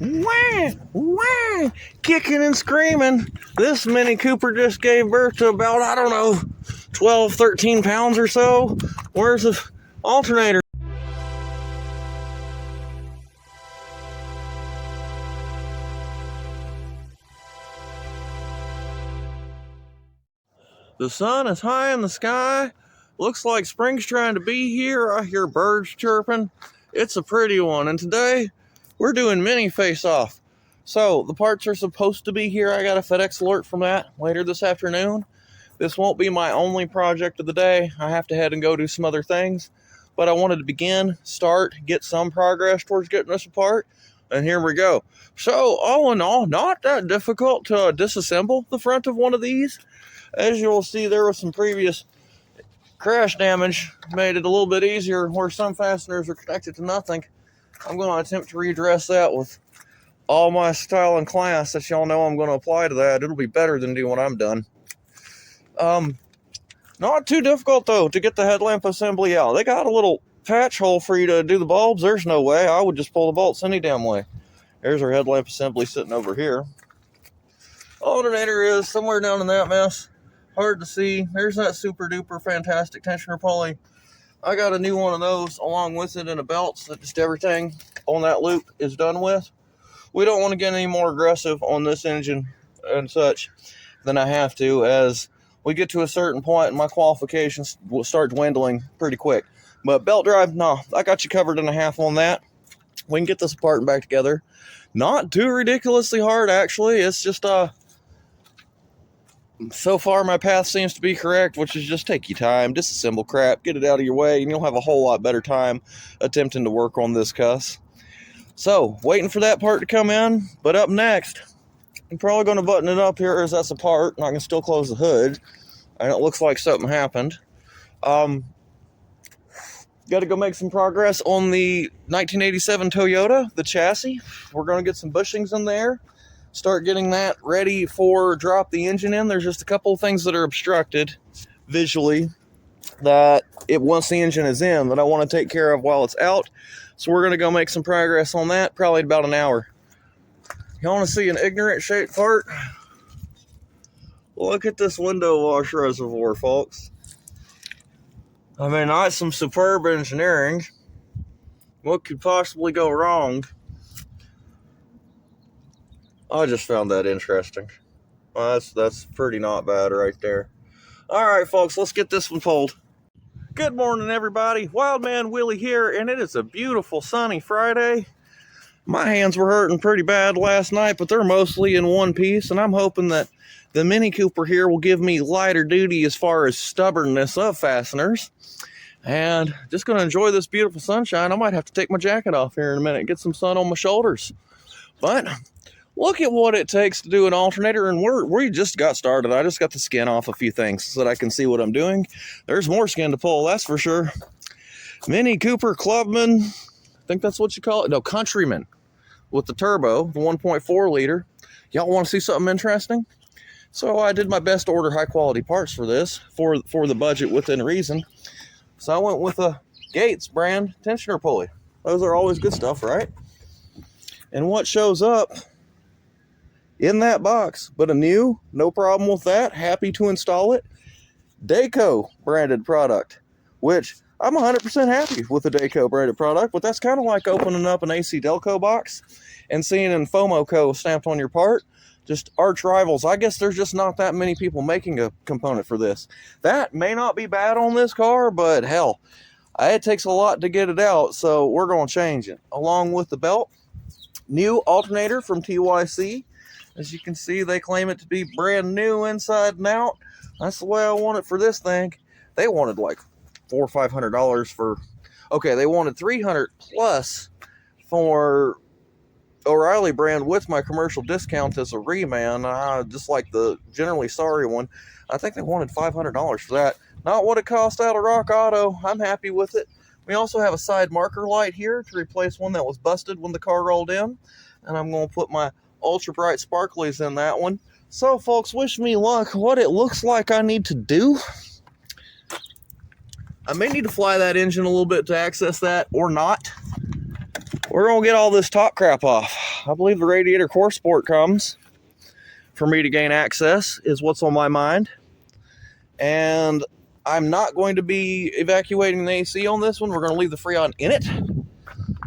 Wah, wah, kicking and screaming. This Mini Cooper just gave birth to about, I don't know, 12, 13 pounds or so. Where's the alternator? The sun is high in the sky. Looks like spring's trying to be here. I hear birds chirping. It's a pretty one. And today, we're doing mini face-off. So, the parts are supposed to be here. I got a FedEx alert from that later this afternoon. This won't be my only project of the day. I have to head and go do some other things. But I wanted to get some progress towards getting this apart. And here we go. So, all in all, not that difficult to disassemble the front of one of these. As you'll see, there was some previous crash damage, made it a little bit easier where some fasteners are connected to nothing. I'm going to attempt to redress that with all my style and class that y'all know I'm going to apply to that. It'll be better than doing what I'm done. Not too difficult, though, to get the headlamp assembly out. They got a little patch hole for you to do the bulbs. There's no way. I would just pull the bolts any damn way. There's our headlamp assembly sitting over here. Alternator is somewhere down in that mess. Hard to see. There's that super duper fantastic tensioner pulley. I got a new one of those along with it and a belt so that just everything on that loop is done with. We don't want to get any more aggressive on this engine and such than I have to, as we get to a certain point and my qualifications will start dwindling pretty quick. But belt drive, no, I got you covered in a half on that. We can get this apart and back together. Not too ridiculously hard, actually. It's just so far my path seems to be correct, which is just take your time, disassemble crap, get it out of your way, and you'll have a whole lot better time attempting to work on this cuss. So, waiting for that part to come in, but up next, I'm probably going to button it up here as that's apart, and I can still close the hood, and it looks like something happened. Got to go make some progress on the 1987 Toyota, the chassis. We're going to get some bushings in there. Start getting that ready for drop the engine in. There's just a couple of things that are obstructed visually that once the engine is in that I want to take care of while it's out. So we're going to go make some progress on that, probably about an hour. You want to see an ignorant shaped part? Look at this window wash reservoir, folks. I mean, that's some superb engineering. What could possibly go wrong? I just found that interesting. Well, that's pretty not bad right there. All right, folks, let's get this one pulled. Good morning, everybody. Wildman Willie here, and it is a beautiful sunny Friday. My hands were hurting pretty bad last night, but they're mostly in one piece, and I'm hoping that the Mini Cooper here will give me lighter duty as far as stubbornness of fasteners. And just going to enjoy this beautiful sunshine. I might have to take my jacket off here in a minute and get some sun on my shoulders. But look at what it takes to do an alternator, and we just got started. I just got the skin off a few things so that I can see what I'm doing. There's more skin to pull, that's for sure. Mini Cooper Clubman, I think that's what you call it. No, Countryman with the turbo, the 1.4 liter. Y'all want to see something interesting? So I did my best to order high quality parts for this, for the budget within reason. So I went with a Gates brand tensioner pulley. Those are always good stuff, right? And what shows up in that box, but a new, no problem with that, happy to install it, Dayco branded product, which I'm 100% happy with the Dayco branded product, but that's kind of like opening up an AC Delco box and seeing an Fomoco stamped on your part. Just arch rivals. I guess there's just not that many people making a component for this. That may not be bad on this car, but hell, it takes a lot to get it out, so we're going to change it. Along with the belt, new alternator from TYC. As you can see, they claim it to be brand new inside and out. That's the way I want it for this thing. They wanted like $400 or $500 for, okay, they wanted $300 plus for O'Reilly brand with my commercial discount as a reman, just like the generally sorry one. I think they wanted $500 for that. Not what it cost out of Rock Auto. I'm happy with it. We also have a side marker light here to replace one that was busted when the car rolled in. And I'm going to put my ultra bright sparklies in that one. So folks, wish me luck. What it looks like I need to do, I may need to fly that engine a little bit to access that or not. We're going to get all this top crap off. I believe the radiator core support comes for me to gain access is what's on my mind. And I'm not going to be evacuating the AC on this one. We're going to leave the Freon in it.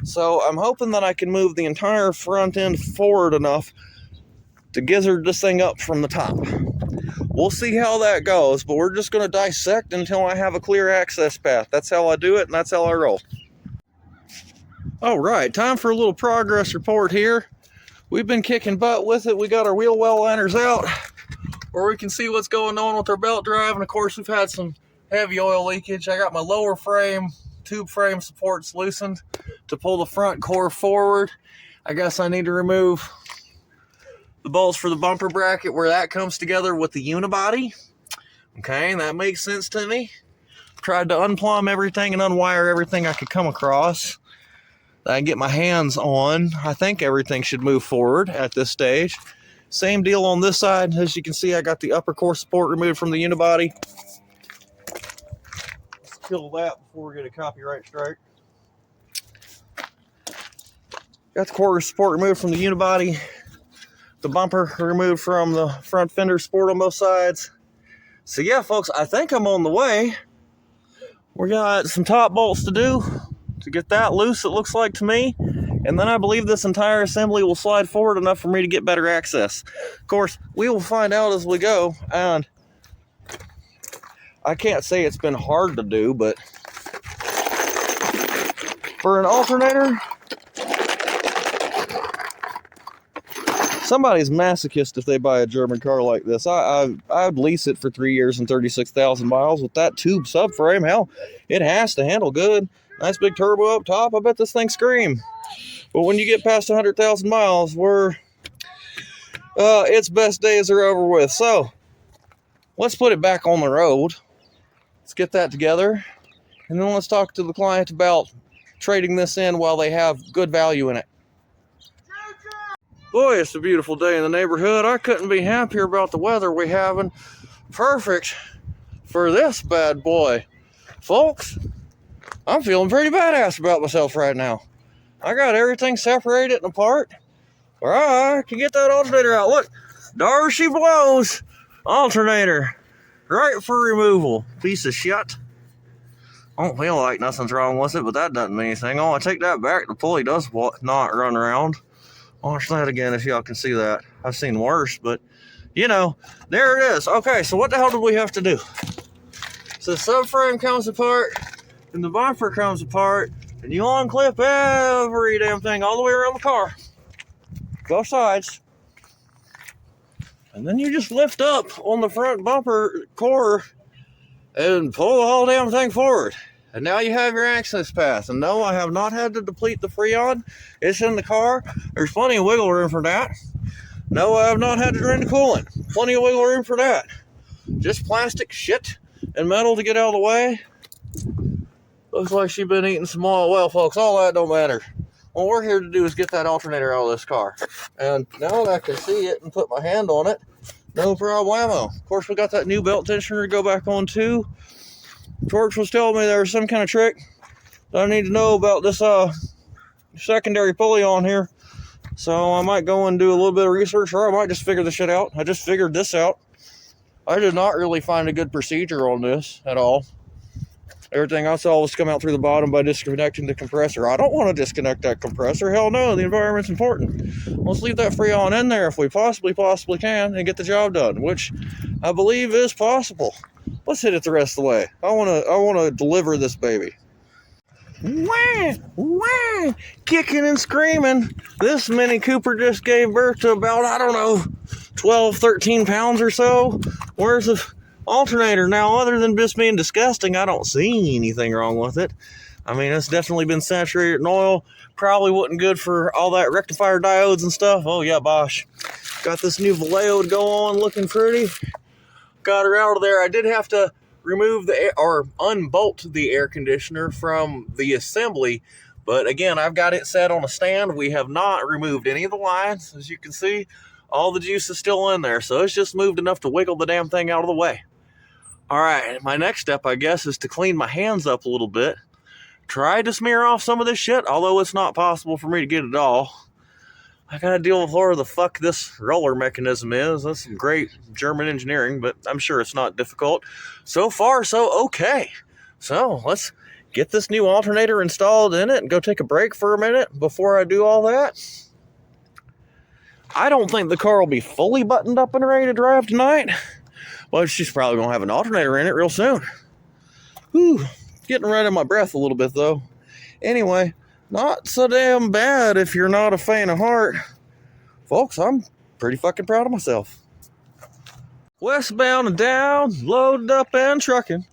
So I'm hoping that I can move the entire front end forward enough to gizzard this thing up from the top. We'll see how that goes, but we're just going to dissect until I have a clear access path. That's how I do it, and that's how I roll. All right, time for a little progress report here. We've been kicking butt with it. We got our wheel well liners out where we can see what's going on with our belt drive, and of course we've had some heavy oil leakage. I got my lower frame, tube frame supports loosened to pull the front core forward. I guess I need to remove the bolts for the bumper bracket where that comes together with the unibody. Okay, that makes sense to me. Tried to unplumb everything and unwire everything I could come across that I can get my hands on. I think everything should move forward at this stage. Same deal on this side. As you can see, I got the upper core support removed from the unibody. Let's kill that before we get a copyright strike. Got the core support removed from the unibody. The bumper removed from the front fender support on both sides. So yeah, folks, I think I'm on the way. We got some top bolts to do to get that loose, it looks like to me. And then I believe this entire assembly will slide forward enough for me to get better access. Of course, we will find out as we go. And I can't say it's been hard to do, but for an alternator, somebody's masochist if they buy a German car like this. I'd lease it for 3 years and 36,000 miles with that tube subframe. Hell, it has to handle good. Nice big turbo up top. I bet this thing scream. But when you get past 100,000 miles, its best days are over with. So let's put it back on the road. Let's get that together. And then let's talk to the client about trading this in while they have good value in it. Boy, it's a beautiful day in the neighborhood. I couldn't be happier about the weather we're having. Perfect for this bad boy. Folks, I'm feeling pretty badass about myself right now. I got everything separated and apart where I can get that alternator out. Look, there she blows. Alternator, right for removal. Piece of shit. I don't feel like nothing's wrong with it, but that doesn't mean anything. Oh, I take that back. The pulley does not run around. Watch that again if y'all can see that. I've seen worse, but you know, there it is. Okay, so what the hell did we have to do? So the subframe comes apart, and the bumper comes apart, and you unclip every damn thing all the way around the car. Both sides. And then you just lift up on the front bumper core and pull the whole damn thing forward. And now you have your access path. And no, I have not had to deplete the Freon. It's in the car. There's plenty of wiggle room for that. No, I have not had to drain the coolant. Plenty of wiggle room for that. Just plastic shit and metal to get out of the way. Looks like she's been eating some oil. Well, folks, all that don't matter. What we're here to do is get that alternator out of this car. And now that I can see it and put my hand on it, no problemo. Of course, we got that new belt tensioner to go back on too. Torch was telling me there was some kind of trick that I need to know about this secondary pulley on here. So I might go and do a little bit of research, or I might just figure this shit out. I just figured this out. I did not really find a good procedure on this at all. Everything I saw was come out through the bottom by disconnecting the compressor. I don't want to disconnect that compressor. Hell no, the environment's important. Let's leave that Freon in there if we possibly can and get the job done, which I believe is possible. Let's hit it the rest of the way. I want to deliver this baby. Wah, wah, kicking and screaming. This Mini Cooper just gave birth to about, I don't know, 12, 13 pounds or so worth of alternator. Now, other than just being disgusting, I don't see anything wrong with it. I mean, it's definitely been saturated in oil. Probably wasn't good for all that rectifier diodes and stuff. Oh yeah, Bosch. Got this new Vallejo to go on, looking pretty. Got her out of there. I did have to remove or unbolt the air conditioner from the assembly, but again, I've got it set on a stand. We have not removed any of the lines. As you can see, all the juice is still in there, so it's just moved enough to wiggle the damn thing out of the way. All right, my next step, I guess, is to clean my hands up a little bit. Try to smear off some of this shit, although it's not possible for me to get it all. I gotta deal with where the fuck this roller mechanism is. That's some great German engineering, but I'm sure it's not difficult. So far, so okay. So let's get this new alternator installed in it and go take a break for a minute before I do all that. I don't think the car will be fully buttoned up and ready to drive tonight, but she's probably gonna have an alternator in it real soon. Whew, getting right in my breath a little bit though. Anyway, not so damn bad if you're not a faint of heart. Folks, I'm pretty fucking proud of myself. Westbound and down, loaded up and trucking.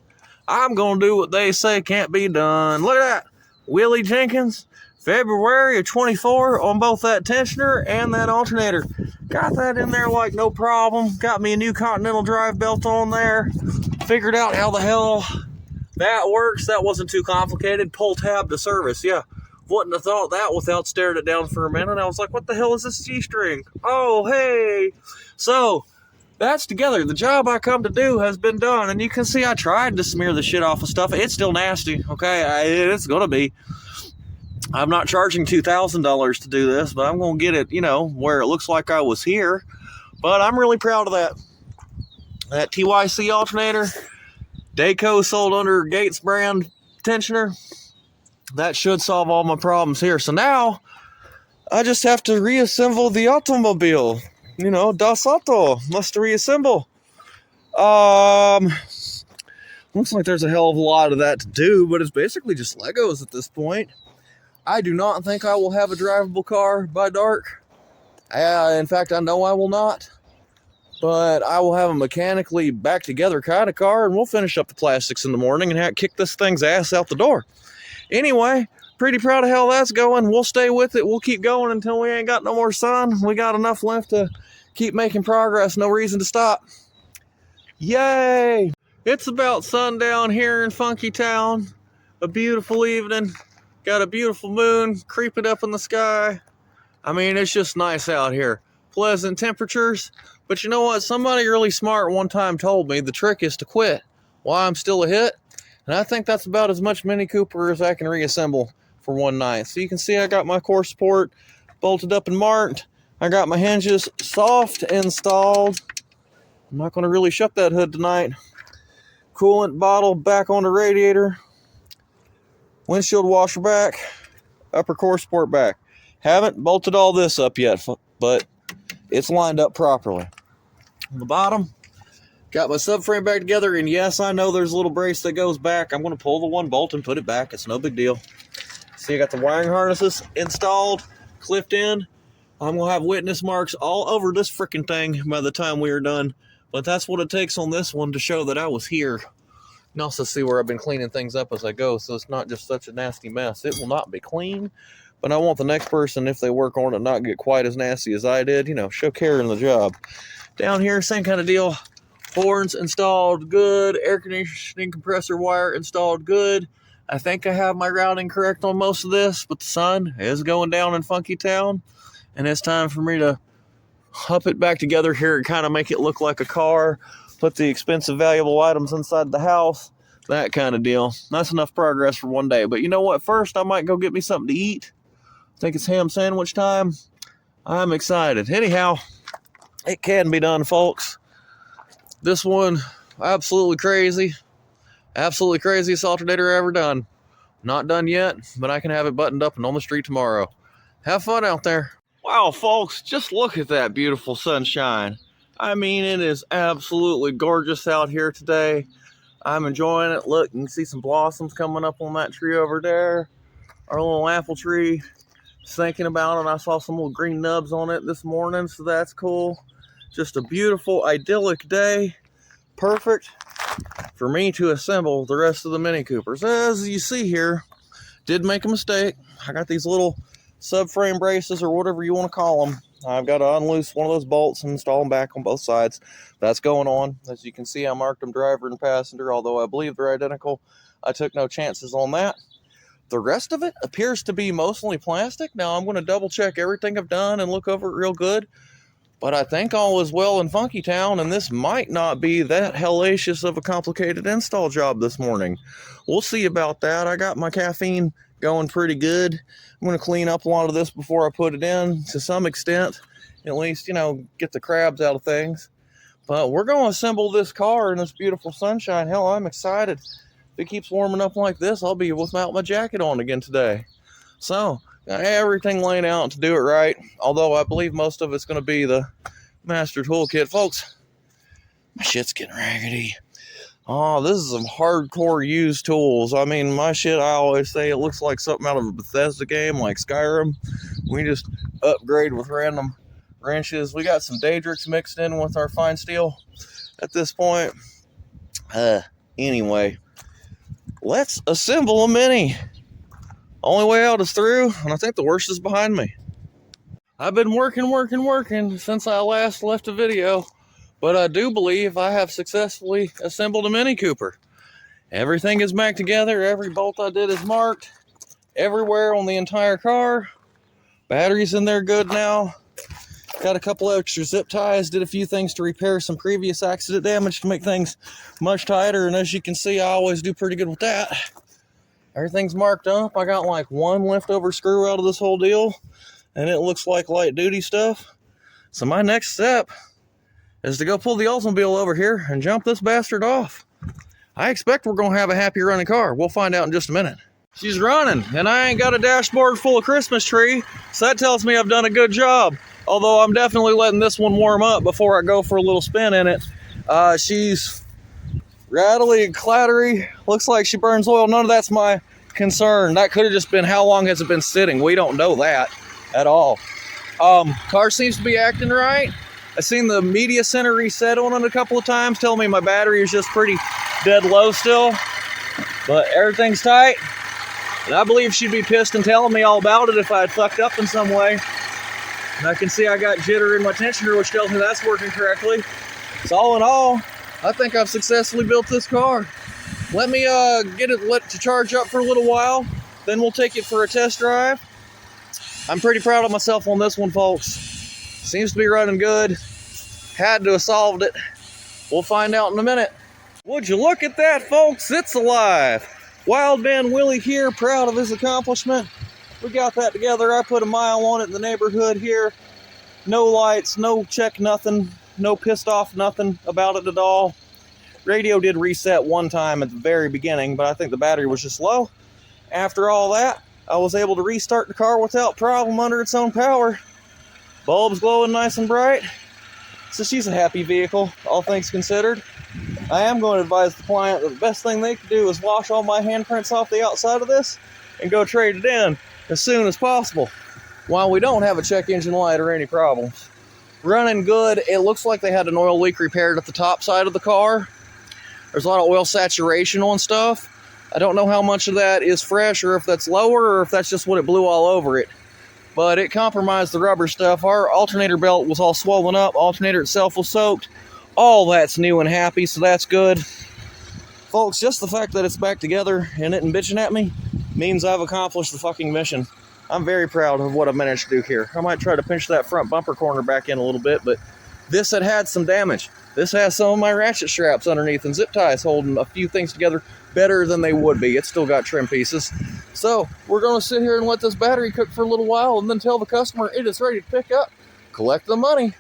I'm gonna do what they say can't be done. Look at that. Willie Jenkins, February of 24 on both that tensioner and that alternator. Got that in there like no problem. Got me a new Continental drive belt on there. Figured out how the hell that works. That wasn't too complicated. Pull tab to service. Yeah, wouldn't have thought that without staring it down for a minute. I was like, what the hell is this G-string? Oh, hey. So that's together. The job I come to do has been done. And you can see I tried to smear the shit off of stuff. It's still nasty. Okay, it's going to be. I'm not charging $2,000 to do this, but I'm going to get it, where it looks like I was here. But I'm really proud of that. That TYC alternator, Dayco sold under Gates brand tensioner. That should solve all my problems here. So now I just have to reassemble the automobile. Das Auto must reassemble. Looks like there's a hell of a lot of that to do, but it's basically just Legos at this point. I do not think I will have a drivable car by dark. In fact, I know I will not. But I will have a mechanically back together kind of car, and we'll finish up the plastics in the morning and kick this thing's ass out the door. Anyway, pretty proud of how that's going. We'll stay with it. We'll keep going until we ain't got no more sun. We got enough left to keep making progress. No reason to stop. Yay! It's about sundown here in Funky Town. A beautiful evening. Got a beautiful moon creeping up in the sky. I mean, it's just nice out here. Pleasant temperatures. But you know what? Somebody really smart one time told me the trick is to quit while I'm still a hit. And I think that's about as much Mini Cooper as I can reassemble for one night. So you can see I got my core support bolted up and marked. I got my hinges soft installed. I'm not going to really shut that hood tonight. Coolant bottle back on the radiator. Windshield washer back. Upper core support back. Haven't bolted all this up yet, but it's lined up properly. On the bottom, got my subframe back together, and yes, I know there's a little brace that goes back. I'm going to pull the one bolt and put it back. It's no big deal. See, I got the wiring harnesses installed, clipped in. I'm going to have witness marks all over this freaking thing by the time we are done. But that's what it takes on this one to show that I was here. And also see where I've been cleaning things up as I go, so it's not just such a nasty mess. It will not be clean, but I want the next person, if they work on it, not get quite as nasty as I did. Show care in the job. Down here, same kind of deal. Horns installed good. Air conditioning compressor wire installed good. I think I have my routing correct on most of this, but the sun is going down in Funky Town, and it's time for me to hup it back together here and kind of make it look like a car. Put the expensive, valuable items inside the house. That kind of deal. That's enough progress for one day. But you know what? First, I might go get me something to eat. I think it's ham sandwich time. I'm excited. Anyhow, it can be done, folks. This one, absolutely crazy. Absolutely craziest alternator ever done. Not done yet, but I can have it buttoned up and on the street tomorrow. Have fun out there. Wow, folks, just look at that beautiful sunshine. I mean, it is absolutely gorgeous out here today. I'm enjoying it. Look, you can see some blossoms coming up on that tree over there. Our little apple tree. Just thinking about it, I saw some little green nubs on it this morning, so that's cool. Just a beautiful, idyllic day. Perfect for me to assemble the rest of the Mini Coopers. As you see here, did make a mistake. I got these little subframe braces or whatever you want to call them. I've got to unloose one of those bolts and install them back on both sides. That's going on. As you can see, I marked them driver and passenger, although I believe they're identical. I took no chances on that. The rest of it appears to be mostly plastic. Now, I'm going to double check everything I've done and look over it real good. But I think all is well in Funky Town, and this might not be that hellacious of a complicated install job this morning. We'll see about that. I got my caffeine going pretty good. I'm going to clean up a lot of this before I put it in to some extent. At least, you know, get the crabs out of things. But we're going to assemble this car in this beautiful sunshine. Hell, I'm excited. If it keeps warming up like this, I'll be without my jacket on again today. So, got everything laid out to do it right. Although I believe most of it's going to be the master toolkit. Folks, my shit's getting raggedy. Oh, this is some hardcore used tools. I mean, my shit, I always say it looks like something out of a Bethesda game like Skyrim. We just upgrade with random wrenches. We got some Daedrix mixed in with our fine steel at this point. Anyway, let's assemble a Mini. Only way out is through, and I think the worst is behind me. I've been working since I last left a video, but I do believe I have successfully assembled a Mini Cooper. Everything is back together. Every bolt I did is marked everywhere on the entire car. Batteries in there good now. Got a couple extra zip ties. Did a few things to repair some previous accident damage to make things much tighter, and as you can see, I always do pretty good with that. Everything's marked up. I got like one leftover screw out of this whole deal, and it looks like light duty stuff. So my next step is to go pull the Oldsmobile over here and jump this bastard off. I expect we're going to have a happy running car. We'll find out in just a minute. She's running, and I ain't got a dashboard full of Christmas tree, so that tells me I've done a good job. Although I'm definitely letting this one warm up before I go for a little spin in it. She's rattly and clattery. Looks like she burns oil. None of that's my concern. That could have just been how long has it been sitting. We don't know that at all. Car seems to be acting right. I've seen the media center reset on it a couple of times, telling me my battery is just pretty dead low still. But everything's tight. And I believe she'd be pissed and telling me all about it if I had fucked up in some way. And I can see I got jitter in my tensioner, which tells me that's working correctly. So all in all, I think I've successfully built this car. Let me get it lit to charge up for a little while. Then we'll take it for a test drive. I'm pretty proud of myself on this one, folks. Seems to be running good. Had to have solved it. We'll find out in a minute. Would you look at that, folks? It's alive. Wild Man Willie here, proud of his accomplishment. We got that together. I put a mile on it in the neighborhood here. No lights, no check nothing, no pissed off nothing about it at all. Radio did reset one time at the very beginning, but I think the battery was just low. After all that, I was able to restart the car without problem under its own power. Bulbs glowing nice and bright. So she's a happy vehicle, all things considered. I am going to advise the client that the best thing they can do is wash all my handprints off the outside of this and go trade it in as soon as possible, while we don't have a check engine light or any problems. Running good. It looks like they had an oil leak repaired at the top side of the car. There's a lot of oil saturation on stuff. I don't know how much of that is fresh or if that's lower or if that's just what it blew all over it. But it compromised the rubber stuff. Our alternator belt was all swollen up. Alternator itself was soaked. All that's new and happy, so that's good. Folks, just the fact that it's back together and it ain't bitching at me means I've accomplished the fucking mission. I'm very proud of what I've managed to do here. I might try to pinch that front bumper corner back in a little bit, but this had some damage. This has some of my ratchet straps underneath and zip ties holding a few things together better than they would be. It's still got trim pieces. So we're going to sit here and let this battery cook for a little while and then tell the customer it is ready to pick up, collect the money,